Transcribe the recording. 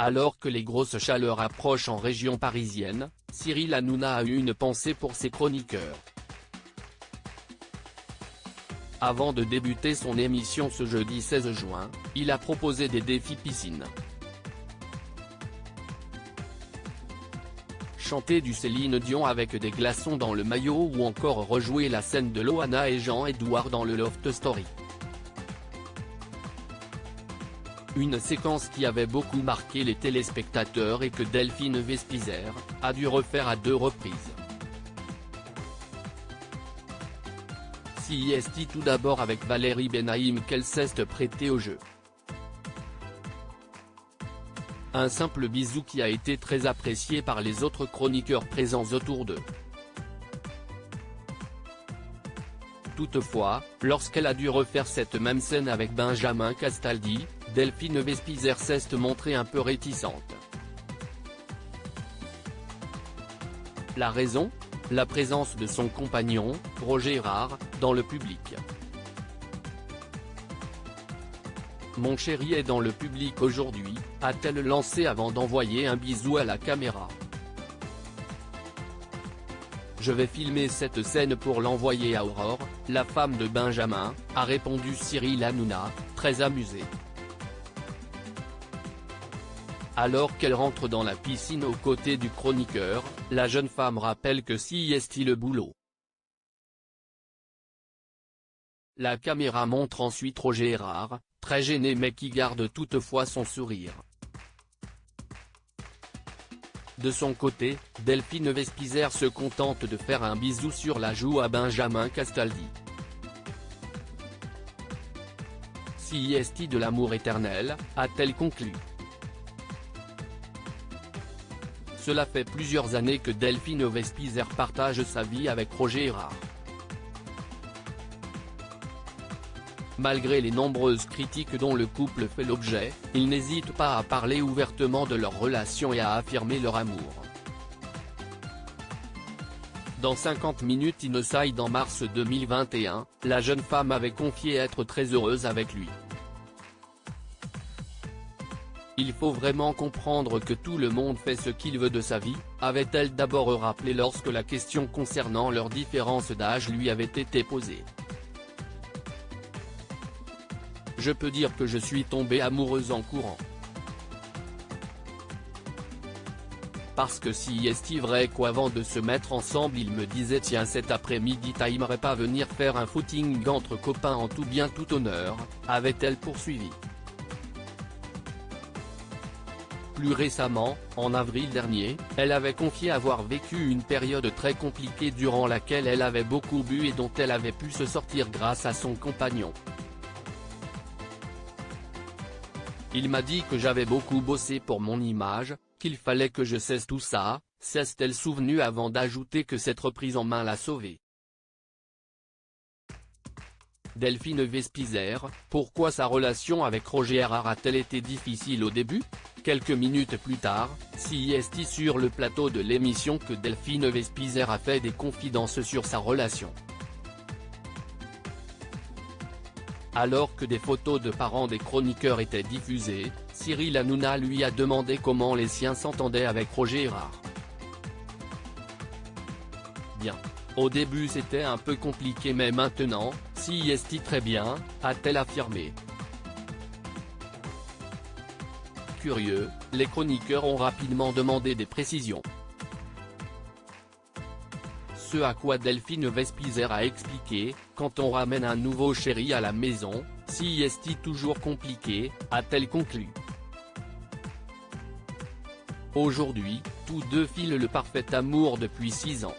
Alors que les grosses chaleurs approchent en région parisienne, Cyril Hanouna a eu une pensée pour ses chroniqueurs. Avant de débuter son émission ce jeudi 16 juin, il a proposé des défis piscine. Chanter du Céline Dion avec des glaçons dans le maillot ou encore rejouer la scène de Loana et Jean-Edouard dans le Loft Story. Une séquence qui avait beaucoup marqué les téléspectateurs et que Delphine Vespizer a dû refaire à 2 reprises. CIST tout d'abord avec Valérie Benaïm qu'elle s'est prêtée au jeu. Un simple bisou qui a été très apprécié par les autres chroniqueurs présents autour d'eux. Toutefois, lorsqu'elle a dû refaire cette même scène avec Benjamin Castaldi, Delphine Vespizer s'est montrée un peu réticente. La raison ? La présence de son compagnon, Roger Errard, dans le public. Mon chéri est dans le public aujourd'hui, a-t-elle lancé avant d'envoyer un bisou à la caméra. Je vais filmer cette scène pour l'envoyer à Aurore, la femme de Benjamin, a répondu Cyril Hanouna, très amusé. Alors qu'elle rentre dans la piscine aux côtés du chroniqueur, la jeune femme rappelle que CIST le boulot. La caméra montre ensuite Roger Errard, très gêné mais qui garde toutefois son sourire. De son côté, Delphine Vespizer se contente de faire un bisou sur la joue à Benjamin Castaldi. CIST de l'amour éternel, a-t-elle conclu. Cela fait plusieurs années que Delphine Vespizer partage sa vie avec Roger Errard. Malgré les nombreuses critiques dont le couple fait l'objet, ils n'hésitent pas à parler ouvertement de leur relation et à affirmer leur amour. Dans 50 minutes Inside en mars 2021, la jeune femme avait confié être très heureuse avec lui. Il faut vraiment comprendre que tout le monde fait ce qu'il veut de sa vie, avait-elle d'abord rappelé lorsque la question concernant leur différence d'âge lui avait été posée. Je peux dire que je suis tombée amoureuse en courant. Parce que si est vrai qu'avant de se mettre ensemble il me disait tiens cet après-midi t'aimerais pas venir faire un footing entre copains en tout bien tout honneur, avait-elle poursuivi. Plus récemment, en avril dernier, elle avait confié avoir vécu une période très compliquée durant laquelle elle avait beaucoup bu et dont elle avait pu se sortir grâce à son compagnon. Il m'a dit que j'avais beaucoup bossé pour mon image, qu'il fallait que je cesse tout ça, s'est-elle souvenue avant d'ajouter que cette reprise en main l'a sauvée. Delphine Vespizer, pourquoi sa relation avec Roger Errard a-t-elle été difficile au début ? Quelques minutes plus tard, CIST sur le plateau de l'émission que Delphine Vespizer a fait des confidences sur sa relation. Alors que des photos de parents des chroniqueurs étaient diffusées, Cyril Hanouna lui a demandé comment les siens s'entendaient avec Roger Errard. Bien. Au début c'était un peu compliqué mais maintenant, CIST très bien, a-t-elle affirmé. Curieux, les chroniqueurs ont rapidement demandé des précisions. Ce à quoi Delphine Vespizer a expliqué, quand on ramène un nouveau chéri à la maison, CIST toujours compliqué, a-t-elle conclu. Aujourd'hui, tous deux filent le parfait amour depuis 6 ans.